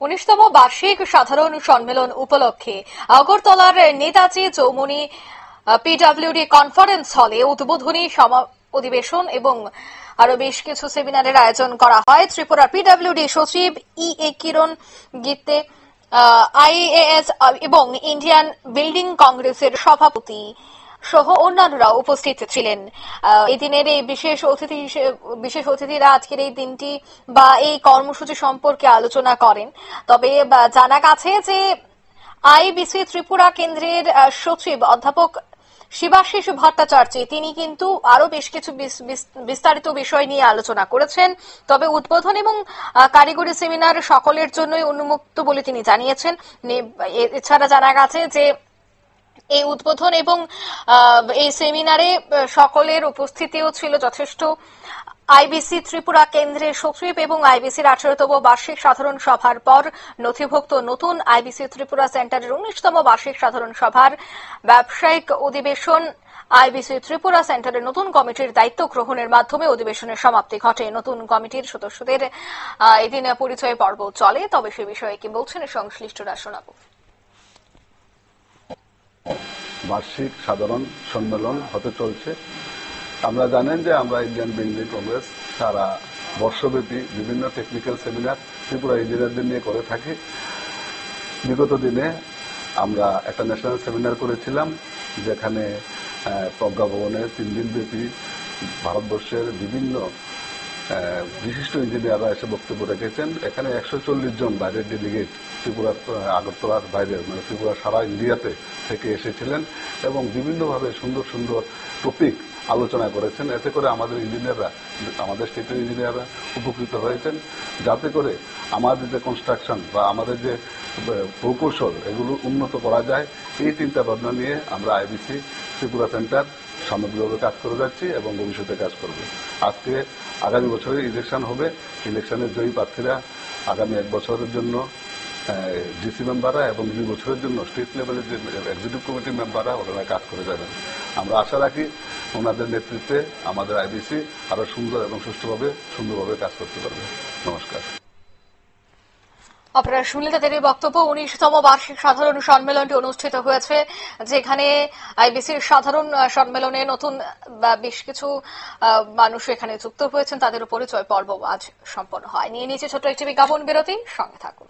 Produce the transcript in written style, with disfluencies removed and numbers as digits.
19তম বার্ষিক সাধারণ সম্মেলন উপলক্ষে আগরতলার নেতাজি চৌমুহনী পিডব্লিউডি কনফারেন্স হলে উদ্বোধনী অধিবেশন এবং আরো বেশ কিছু সেমিনারের আয়োজন করা হয়। ত্রিপুরা পিডব্লিউডি সচিব ই.এ. কিরণ গীতে, আইএএস এবং ইন্ডিয়ান বিল্ডিং কংগ্রেসের সভাপতি সহ অন্যান্যরা উপস্থিত ছিলেন। এদিনের এই বিশেষ অতিথিরা আজকের এই দিনটি বা এই কর্মসূচি সম্পর্কে আলোচনা করেন। তবে জানা গেছে যে আইবিসি ত্রিপুরা কেন্দ্রের সচিব অধ্যাপক শিবাশিস ভট্টাচার্য তিনি কিন্তু আরো বেশ কিছু বিস্তারিত বিষয় নিয়ে আলোচনা করেছেন। তবে উদ্বোধন এবং কারিগরি সেমিনার সকলের জন্যই উন্মুক্ত বলে তিনি জানিয়েছেন। এছাড়া জানা গেছে যে এই উদ্বোধন এবং এই সেমিনারে সকলের উপস্থিতিও ছিল যথেষ্ট। আইবিসি ত্রিপুরা কেন্দ্রের সচিব এবং আইবিসির 18তম বার্ষিক সাধারণ সভার পর নথিভুক্ত নতুন আইবিসি ত্রিপুরা সেন্টারের 19তম বার্ষিক সাধারণ সভার ব্যবসায়িক অধিবেশন আইবিসি ত্রিপুরা সেন্টারের নতুন কমিটির দায়িত্ব গ্রহণের মাধ্যমে অধিবেশনের সমাপ্তি ঘটে। নতুন কমিটির সদস্যদের এদিন পরিচয় পর্ব চলে। তবে সে বিষয়ে কি বলছেন সংশ্লিষ্টরা শোনাব। বার্ষিক সাধারণ সম্মেলন হতে চলছে। আমরা জানেন যে আমরা ইন্ডিয়ান বিল্ডিং কংগ্রেস সারা বর্ষব্যাপী বিভিন্ন টেকনিক্যাল সেমিনার ত্রিপুরা ইঞ্জিনিয়ারদের নিয়ে করে থাকি। বিগত দিনে আমরা একটা ন্যাশনাল সেমিনার করেছিলাম, যেখানে প্রজ্ঞা ভবনে 3 দিন ব্যাপী ভারতবর্ষের বিভিন্ন বিশিষ্ট ইঞ্জিনিয়াররা এসে বক্তব্য রেখেছেন। এখানে 140 জন বাইরের ডেলিগেট ত্রিপুরা আগরতলার বাইরে মানে ত্রিপুরা সারা ইন্ডিয়াতে থেকে এসেছিলেন এবং বিভিন্নভাবে সুন্দর সুন্দর টপিক আলোচনা করেছেন। এতে করে আমাদের ইঞ্জিনিয়াররা, আমাদের স্টেটের ইঞ্জিনিয়াররা উপকৃত হয়েছেন, যাতে করে আমাদের যে কনস্ট্রাকশন বা আমাদের যে প্রকৌশল এগুলো উন্নত করা যায়। এই চিন্তা ভাবনা নিয়ে আমরা আইবিসি ত্রিপুরা সেন্টার সামগ্রিকভাবে কাজ করে যাচ্ছি এবং ভবিষ্যতে কাজ করবে। আজকে আগামী বছরে ইলেকশন হবে। ইলেকশনের জয়ী প্রার্থীরা আগামী 1 বছরের জন্য ডিসি মেম্বাররা এবং 2 বছরের জন্য স্টেট লেভেলের যে এক্সিকিউটিভ কমিটির মেম্বাররা ওনারা কাজ করে যাবেন। আমরা আশা রাখি ওনাদের নেতৃত্বে আমাদের আইবিসি আরো সুন্দর এবং সুন্দরভাবে কাজ করতে পারবে। নমস্কার। আপনারা শুনলেন তাদের বক্তব্য। 19তম বার্ষিক সাধারণ সম্মেলনটি অনুষ্ঠিত হয়েছে, যেখানে আইবিসির সাধারণ সম্মেলনে নতুন বেশ কিছু মানুষ এখানে যুক্ত হয়েছেন। তাদের পরিচয় পর্ব আজ সম্পন্ন হয়। নিয়ে নিয়েছে ছোট্ট একটি বিজ্ঞাপন বিরতি, সঙ্গে থাকুন।